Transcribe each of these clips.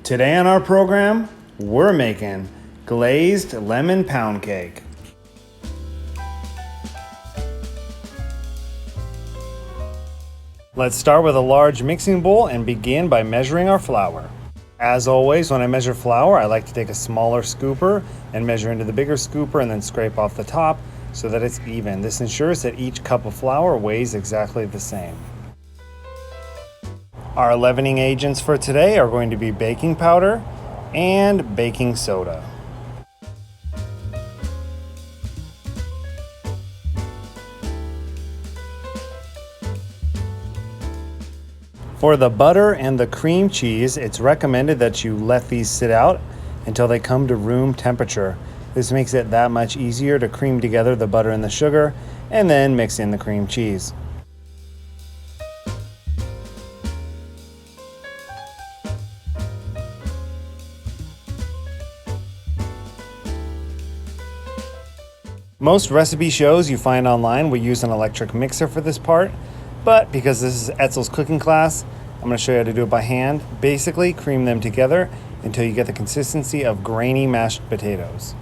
Today on our program, we're making glazed lemon pound cake. Let's start with a large mixing bowl and begin by measuring our flour. As always, when I measure flour, I like to take a smaller scooper and measure into the bigger scooper and then scrape off the top so that it's even. This ensures that each cup of flour weighs exactly the same. Our leavening agents for today are going to be baking powder and baking soda. For the butter and the cream cheese, it's recommended that you let these sit out until they come to room temperature. This makes it that much easier to cream together the butter and the sugar and then mix in the cream cheese. Most recipe shows you find online will use an electric mixer for this part, but because this is Etzel's cooking class, I'm going to show you how to do it by hand. Basically, cream them together until you get the consistency of grainy mashed potatoes.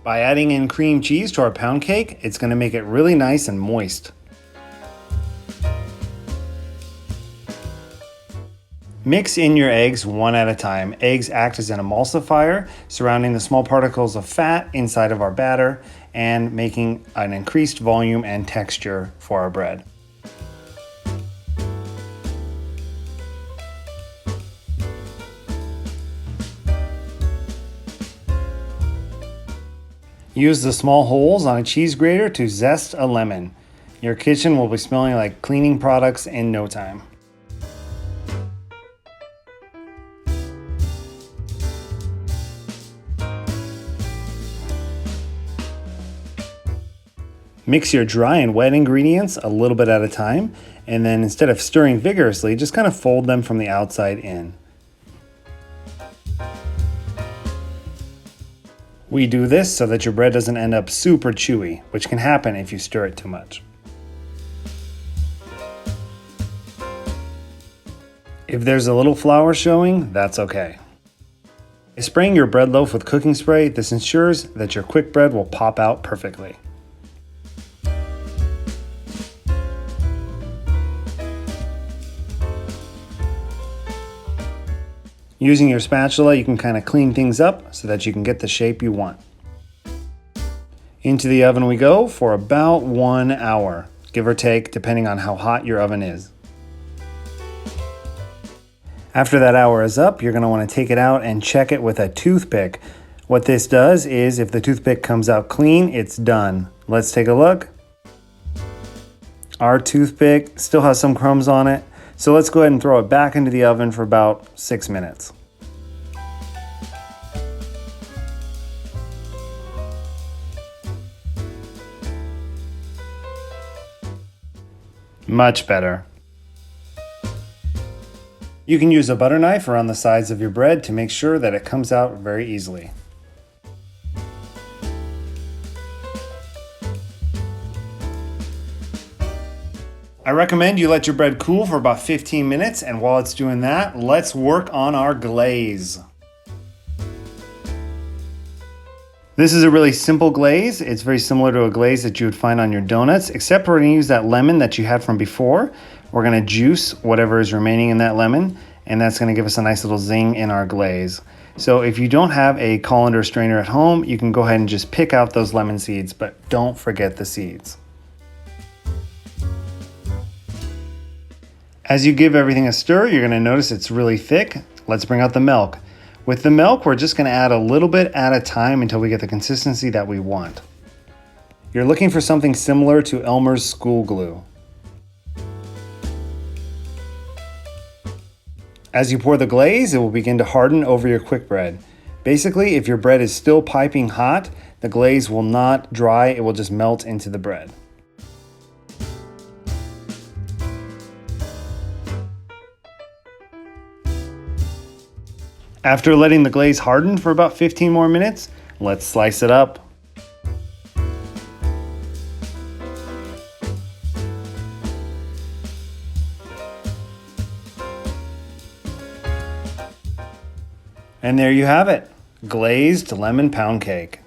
By adding in cream cheese to our pound cake, it's going to make it really nice and moist. Mix in your eggs one at a time. Eggs act as an emulsifier, surrounding the small particles of fat inside of our batter and making an increased volume and texture for our bread. Use the small holes on a cheese grater to zest a lemon. Your kitchen will be smelling like cleaning products in no time. Mix your dry and wet ingredients a little bit at a time, and then instead of stirring vigorously, just kind of fold them from the outside in. We do this so that your bread doesn't end up super chewy, which can happen if you stir it too much. If there's a little flour showing, that's okay. By spraying your bread loaf with cooking spray, this ensures that your quick bread will pop out perfectly. Using your spatula, you can kind of clean things up so that you can get the shape you want. Into the oven we go for about 1 hour, give or take, depending on how hot your oven is. After that hour is up, you're going to want to take it out and check it with a toothpick. What this does is if the toothpick comes out clean, it's done. Let's take a look. Our toothpick still has some crumbs on it. So let's go ahead and throw it back into the oven for about 6 minutes. Much better. You can use a butter knife around the sides of your bread to make sure that it comes out very easily. I recommend you let your bread cool for about 15 minutes, and while it's doing that, let's work on our glaze. This is a really simple glaze. It's very similar to a glaze that you would find on your donuts, except we're going to use that lemon that you had from before. We're going to juice whatever is remaining in that lemon, and that's going to give us a nice little zing in our glaze. So if you don't have a colander strainer at home, you can go ahead and just pick out those lemon seeds, but don't forget the seeds. As you give everything a stir, you're going to notice it's really thick. Let's bring out the milk. With the milk, we're just going to add a little bit at a time until we get the consistency that we want. You're looking for something similar to Elmer's school glue. As you pour the glaze, it will begin to harden over your quick bread. Basically, if your bread is still piping hot, the glaze will not dry, it will just melt into the bread. After letting the glaze harden for about 15 more minutes, let's slice it up. And there you have it, glazed lemon pound cake.